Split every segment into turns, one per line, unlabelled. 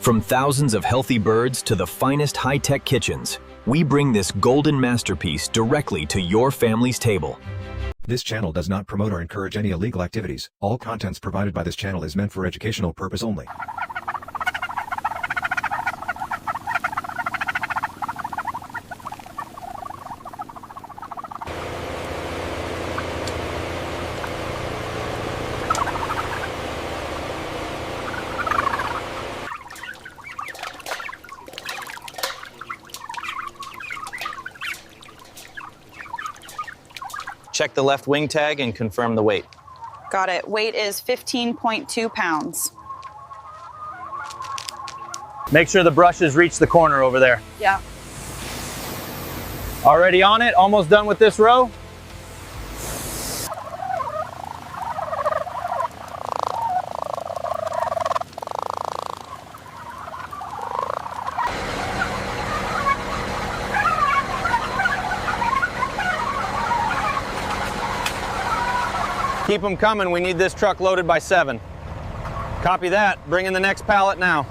From thousands of healthy birds to the finest high-tech kitchens, we bring this golden masterpiece directly to your family's table.
This channel does not promote or encourage any illegal activities. All contents provided by this channel is meant for educational purpose only.
Check the left wing tag and confirm the weight.
Got it. Weight is 15.2 pounds.
Make sure the brushes reach the corner over there.
Yeah.
Already on it, almost done with this row. Keep them coming, we need this truck loaded by 7. Copy that, bring in the next pallet now.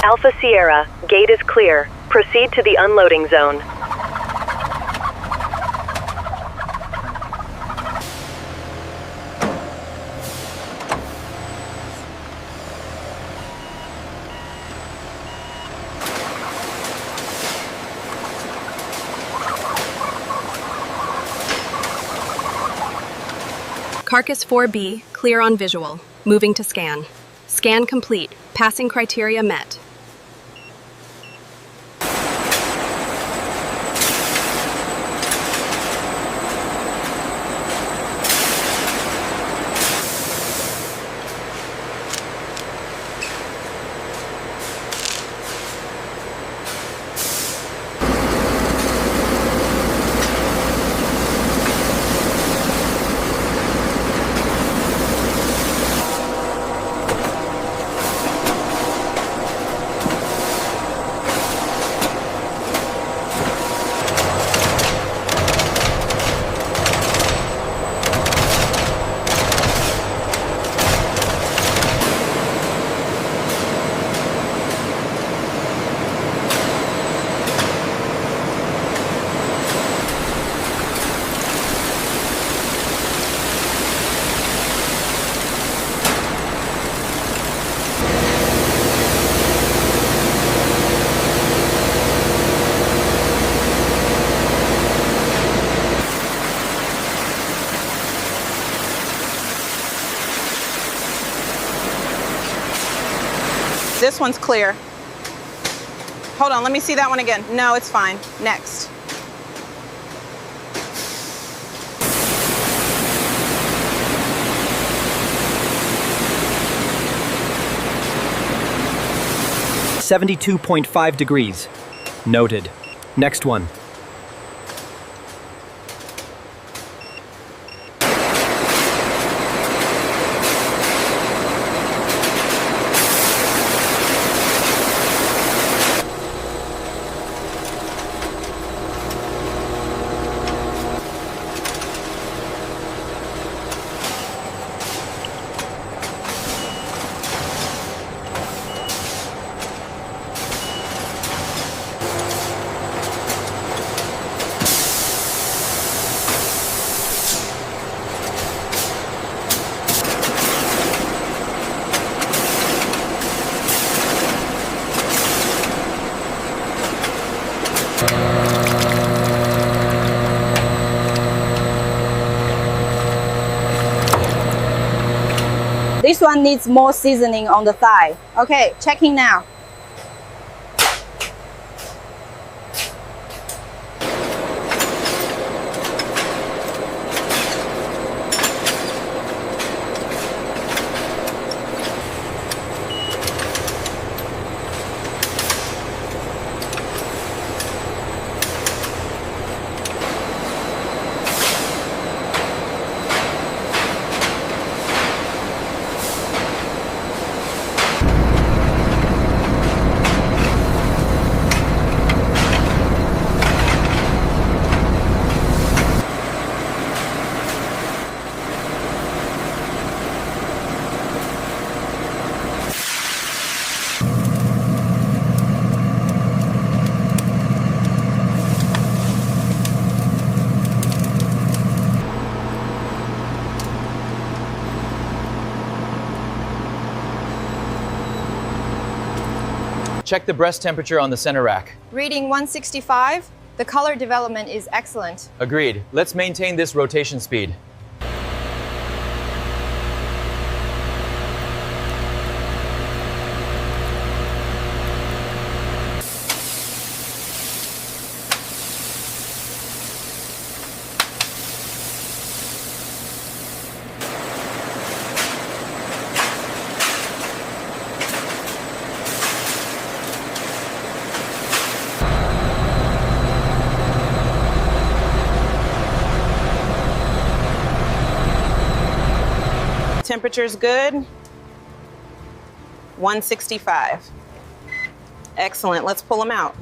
Alpha Sierra, gate is clear. Proceed to the unloading zone.
Carcass 4B, clear on visual. Moving to scan. Scan complete. Passing criteria met.
This one's clear. Hold on, let me see that one again. No, it's fine. Next.
$72.5. Noted. Next one.
This one needs more seasoning on the thigh. Okay, checking now.
Check the breast temperature on the center rack.
Reading 165. The color development is excellent.
Agreed. Let's maintain this rotation speed.
Temperature's good. 165. Excellent. Let's pull them out.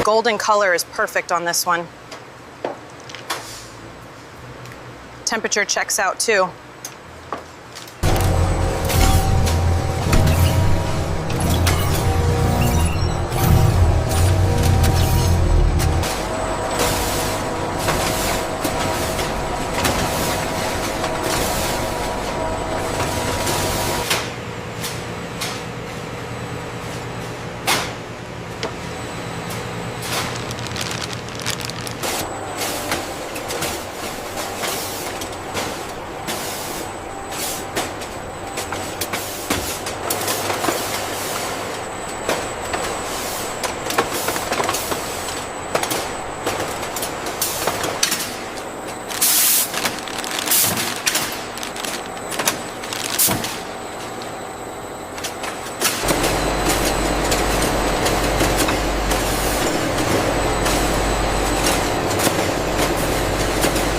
Golden color is perfect on this one. Temperature checks out too.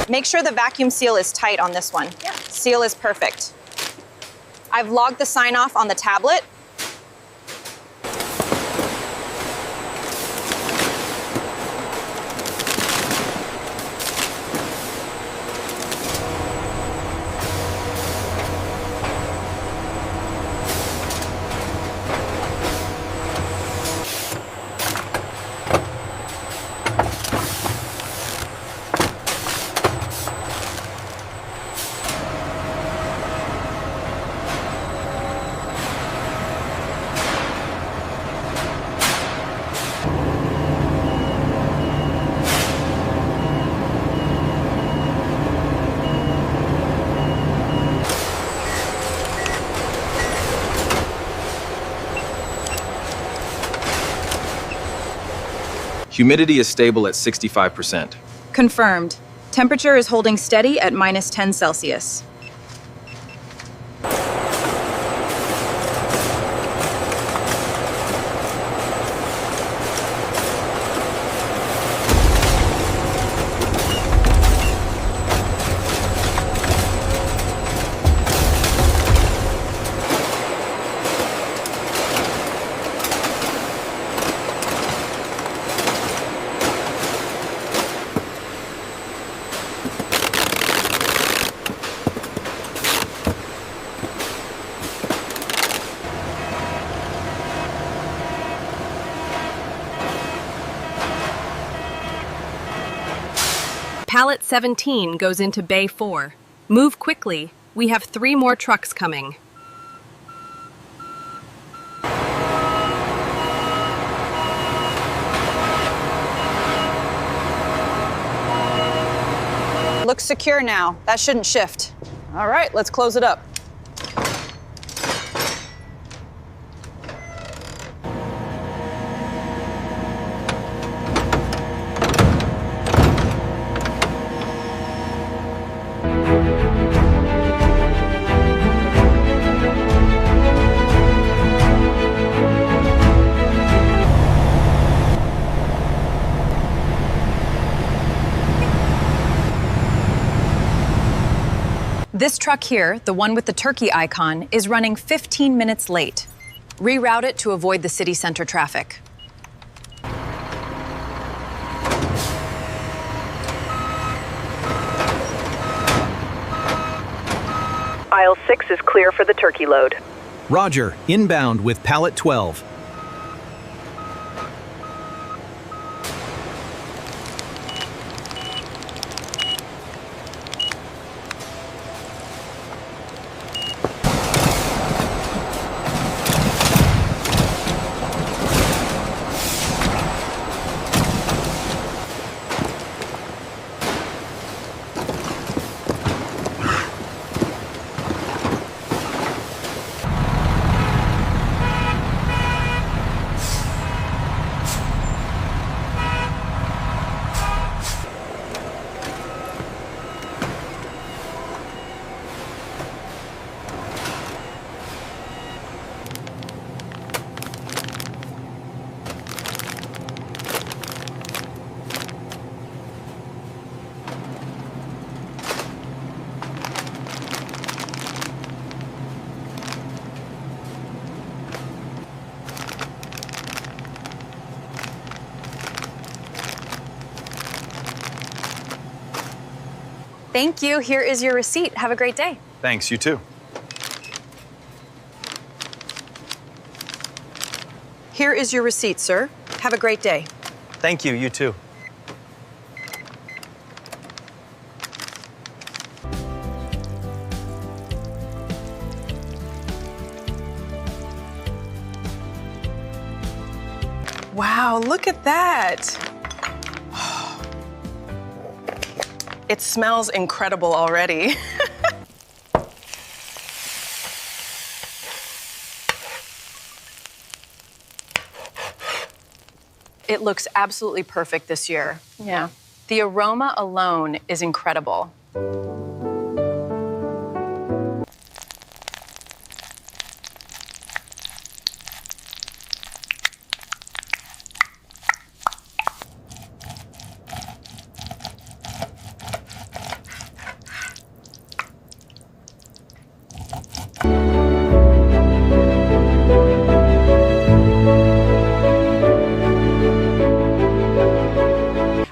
Make sure the vacuum seal is tight on this one.
Yeah.
Seal is perfect. I've logged the sign off on the tablet.
Humidity is stable at 65%.
Confirmed. Temperature is holding steady at -10 Celsius.
Pallet 17 goes into Bay 4. Move quickly. We have 3 more trucks coming.
Looks secure now. That shouldn't shift. All right, let's close it up.
This truck here, the one with the turkey icon, is running 15 minutes late. Reroute it to avoid the city center traffic.
Pile 6 is clear for the turkey load.
Roger, inbound with pallet 12.
Thank you. Here is your receipt. Have a great day.
Thanks, you too.
Here is your receipt, sir. Have a great day.
Thank you, you too.
Wow, look at that. It smells incredible already.
It looks absolutely perfect this year.
Yeah.
The aroma alone is incredible.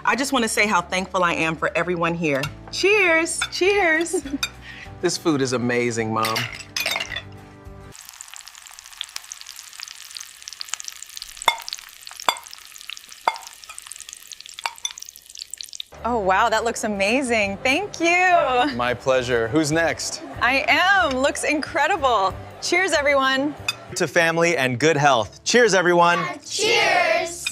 I just want to say how thankful I am for everyone here. Cheers, cheers.
This food is amazing, Mom.
Oh, wow, that looks amazing. Thank you.
My pleasure. Who's next?
I am. Looks incredible. Cheers, everyone.
To family and good health. Cheers, everyone.
Cheers!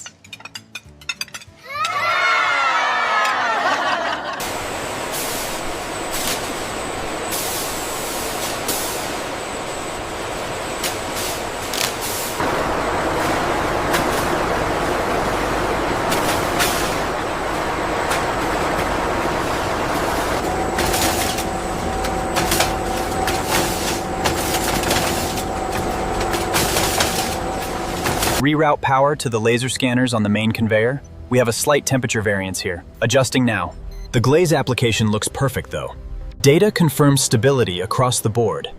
Reroute power to the laser scanners on the main conveyor. We have a slight temperature variance here. Adjusting now. The glaze application looks perfect though. Data confirms stability across the board.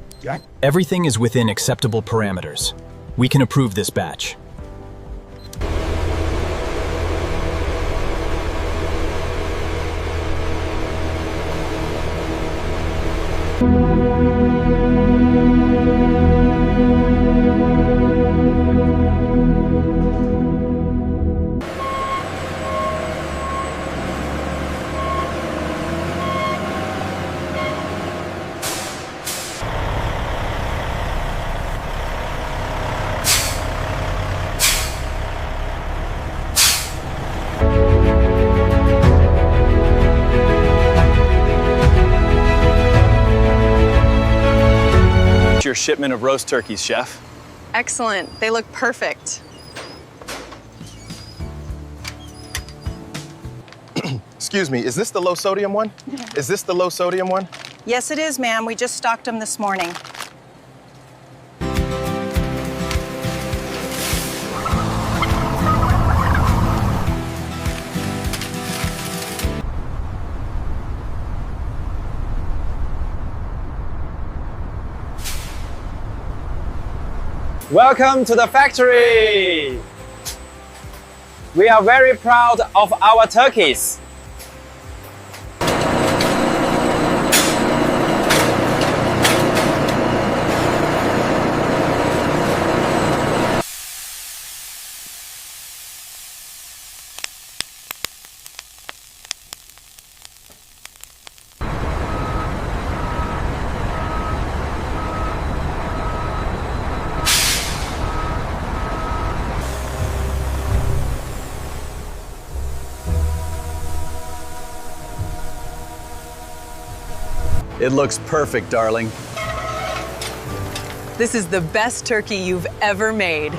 Everything is within acceptable parameters. We can approve this batch.
Your shipment of roast turkeys, Chef.
Excellent. They look perfect.
Excuse me, is this the low sodium one? Is this the low sodium one?
Yes, it is, ma'am. We just stocked them this morning.
Welcome to the factory! We are very proud of our turkeys.
It looks perfect, darling.
This is the best turkey you've ever made.